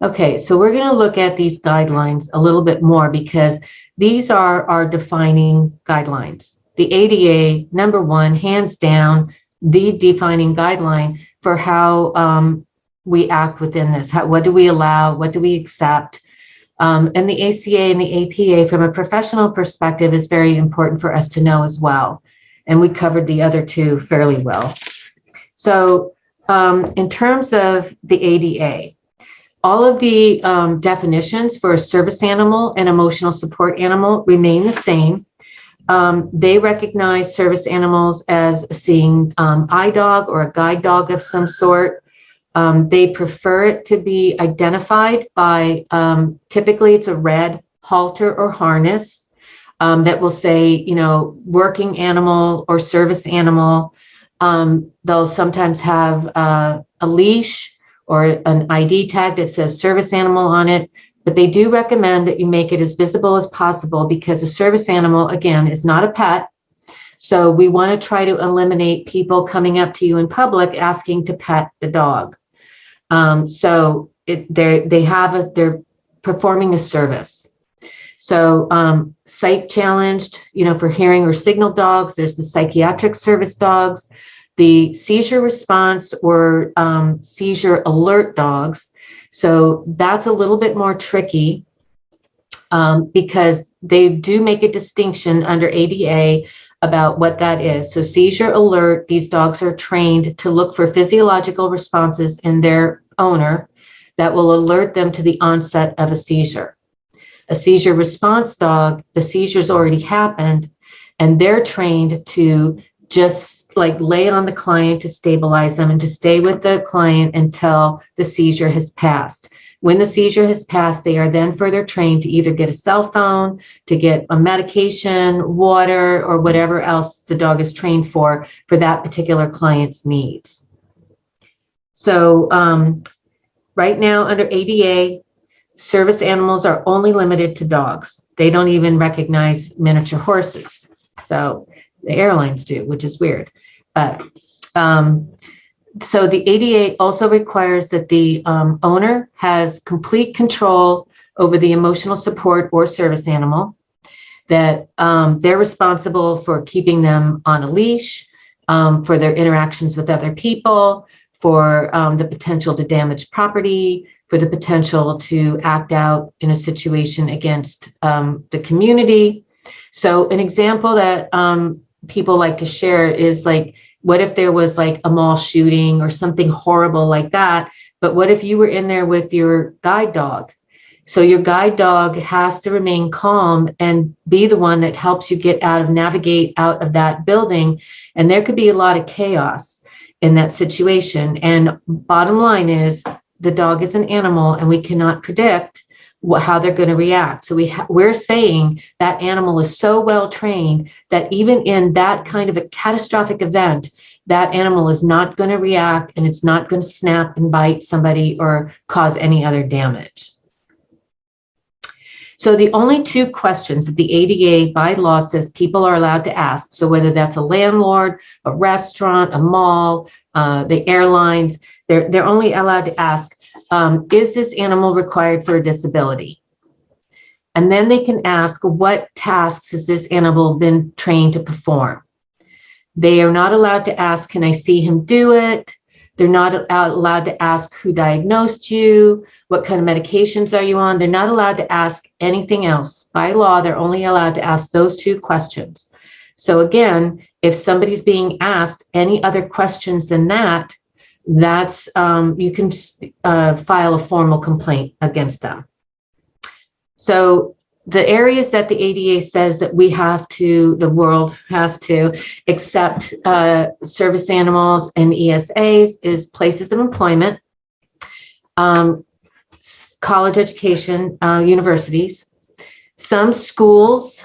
Okay, so we're going to look at these guidelines a little bit more because these are our defining guidelines. The ADA, number one, hands down, the defining guideline for how we act within this. What do we allow? What do we accept? And the ACA and the APA, from a professional perspective, is very important for us to know as well. And we covered the other two fairly well. So in terms of the ADA, all of the definitions for a service animal and emotional support animal remain the same. They recognize service animals as seeing eye dog or a guide dog of some sort. They prefer it to be identified by, typically it's a red halter or harness that will say, you know, working animal or service animal. They'll sometimes have a leash or an ID tag that says service animal on it, but they do recommend that you make it as visible as possible because a service animal, again, is not a pet. So we want to try to eliminate people coming up to you in public asking to pet the dog. So they're performing a service. So sight challenged, you know, for hearing or signal dogs, there's the psychiatric service dogs, the seizure response or seizure alert dogs. So that's a little bit more tricky because they do make a distinction under ADA about what that is. So seizure alert, these dogs are trained to look for physiological responses in their owner that will alert them to the onset of a seizure. A seizure response dog, the seizure's already happened, and they're trained to just like lay on the client to stabilize them and to stay with the client until the seizure has passed. When the seizure has passed, they are then further trained to either get a cell phone, to get a medication, water, or whatever else the dog is trained for that particular client's needs. So right now under ADA, service animals are only limited to dogs. They don't even recognize miniature horses. So the airlines do, which is weird. But so the ADA also requires that the owner has complete control over the emotional support or service animal, that they're responsible for keeping them on a leash, for their interactions with other people, for the potential to damage property, for the potential to act out in a situation against the community. So an example that people like to share is like, what if there was like a mall shooting or something horrible like that? But what if you were in there with your guide dog? So your guide dog has to remain calm and be the one that helps you navigate out of that building. And there could be a lot of chaos in that situation. And bottom line is the dog is an animal and we cannot predict how they're going to react. So we're saying that animal is so well trained that even in that kind of a catastrophic event, that animal is not going to react and it's not going to snap and bite somebody or cause any other damage. So the only two questions that the ADA by law says people are allowed to ask, so whether that's a landlord, a restaurant, a mall, the airlines, they're only allowed to ask, is this animal required for a disability? And then they can ask, what tasks has this animal been trained to perform? They are not allowed to ask, can I see him do it? They're not allowed to ask who diagnosed you, what kind of medications are you on? They're not allowed to ask anything else. By law, they're only allowed to ask those two questions. So again, if somebody's being asked any other questions than that, that's you can file a formal complaint against them. So the areas that the ADA says that the world has to accept service animals and ESAs is places of employment, college education, universities. Some schools,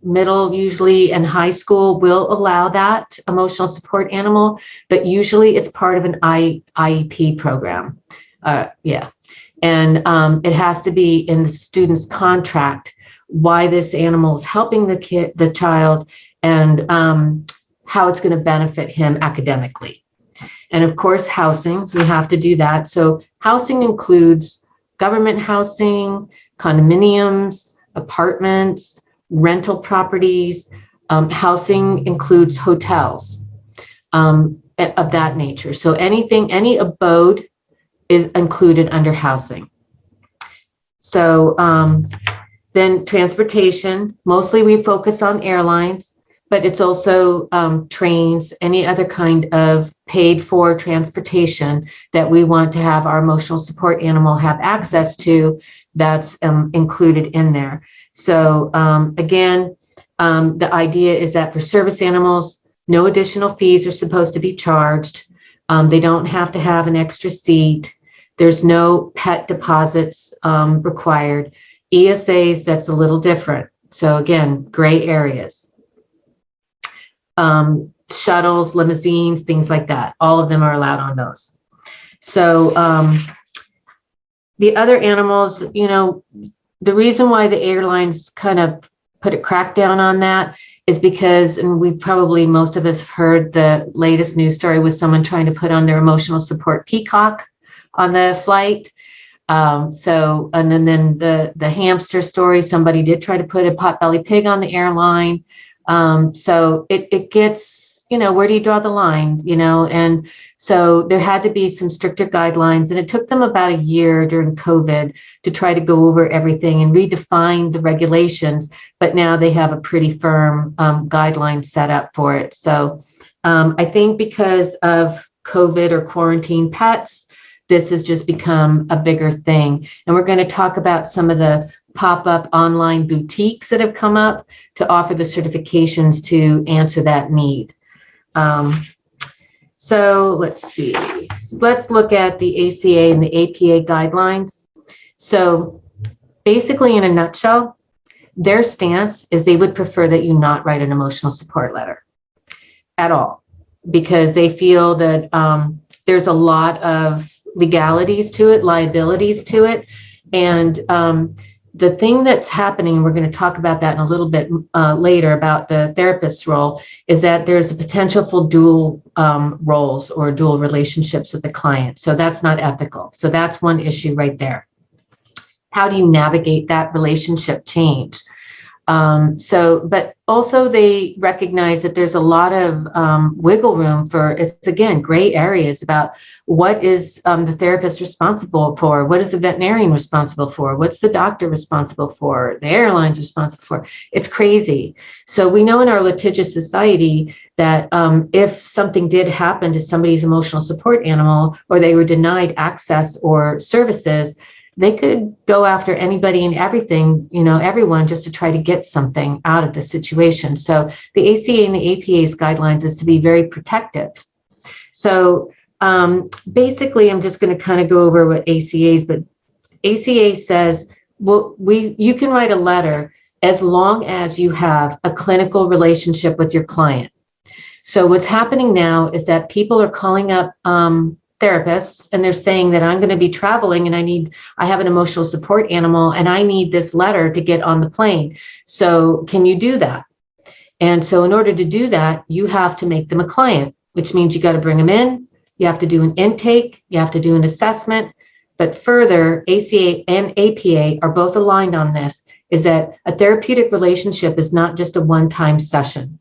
middle usually and high school, will allow that emotional support animal, but usually it's part of an IEP program. And it has to be in the student's contract why this animal is helping the child, and how it's going to benefit him academically. And of course, housing, we have to do that. So housing includes government housing, condominiums, apartments, rental properties. Housing includes hotels of that nature. So any abode is included under housing. So then transportation, mostly we focus on airlines, but it's also trains, any other kind of paid for transportation that we want to have our emotional support animal have access to, that's included in there. So again, the idea is that for service animals, no additional fees are supposed to be charged. They don't have to have an extra seat. There's no pet deposits required. ESAs, that's a little different. So again, gray areas. Shuttles, limousines, things like that. All of them are allowed on those. So the other animals, you know, the reason why the airlines kind of put a crackdown on that is because, and we probably, most of us have heard the latest news story with someone trying to put on their emotional support peacock on the flight. So, and then the hamster story, somebody did try to put a potbelly pig on the airline. So it gets, you know, where do you draw the line, you know? And so there had to be some stricter guidelines, and it took them about a year during COVID to try to go over everything and redefine the regulations, but now they have a pretty firm guideline set up for it. So I think because of COVID or quarantine pets, this has just become a bigger thing. And we're going to talk about some of the pop-up online boutiques that have come up to offer the certifications to answer that need. So let's see. Let's look at the ACA and the APA guidelines. So basically, in a nutshell, their stance is they would prefer that you not write an emotional support letter at all, because they feel that there's a lot of legalities to it, liabilities to it. And the thing that's happening, we're going to talk about that in a little bit later about the therapist's role, is that there's a potential for dual roles or dual relationships with the client. So that's not ethical. So that's one issue right there. How do you navigate that relationship change? But also they recognize that there's a lot of wiggle room for, it's again, gray areas about what is the therapist responsible for, what is the veterinarian responsible for, what's the doctor responsible for, the airline's responsible for. It's crazy. So we know in our litigious society that if something did happen to somebody's emotional support animal, or they were denied access or services, they could go after anybody and everything, you know, everyone, just to try to get something out of the situation. So the ACA and the APA's guidelines is to be very protective. So basically, I'm just going to kind of go over what ACA's, but ACA says, well, you can write a letter as long as you have a clinical relationship with your client. So what's happening now is that people are calling up therapists, and they're saying that I'm going to be traveling and I have an emotional support animal and I need this letter to get on the plane. So can you do that? And so in order to do that, you have to make them a client, which means you got to bring them in. You have to do an intake. You have to do an assessment. But further, ACA and APA are both aligned on this, is that a therapeutic relationship is not just a one-time session.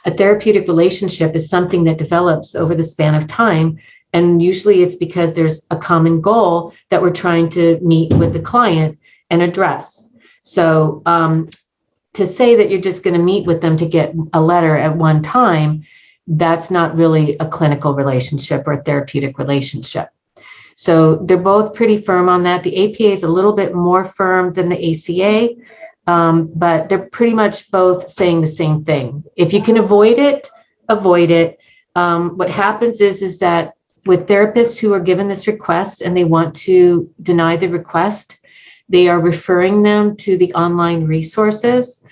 A therapeutic relationship is something that develops over the span of time. And usually it's because there's a common goal that we're trying to meet with the client and address. So to say that you're just going to meet with them to get a letter at one time, that's not really a clinical relationship or a therapeutic relationship. So they're both pretty firm on that. The APA is a little bit more firm than the ACA, but they're pretty much both saying the same thing. If you can avoid it, avoid it. What happens is that with therapists who are given this request and they want to deny the request, they are referring them to the online resources.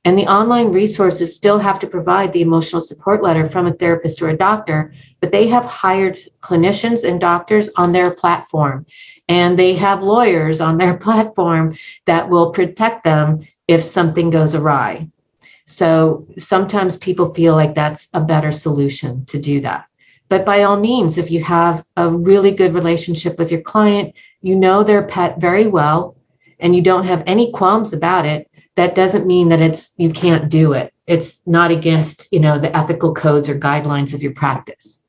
And the online resources still have to provide the emotional support letter from a therapist or a doctor, but they have hired clinicians and doctors on their platform. And they have lawyers on their platform that will protect them if something goes awry. So sometimes people feel like that's a better solution to do that. But by all means, if you have a really good relationship with your client, you know their pet very well, and you don't have any qualms about it, that doesn't mean that you can't do it. It's not against, the ethical codes or guidelines of your practice.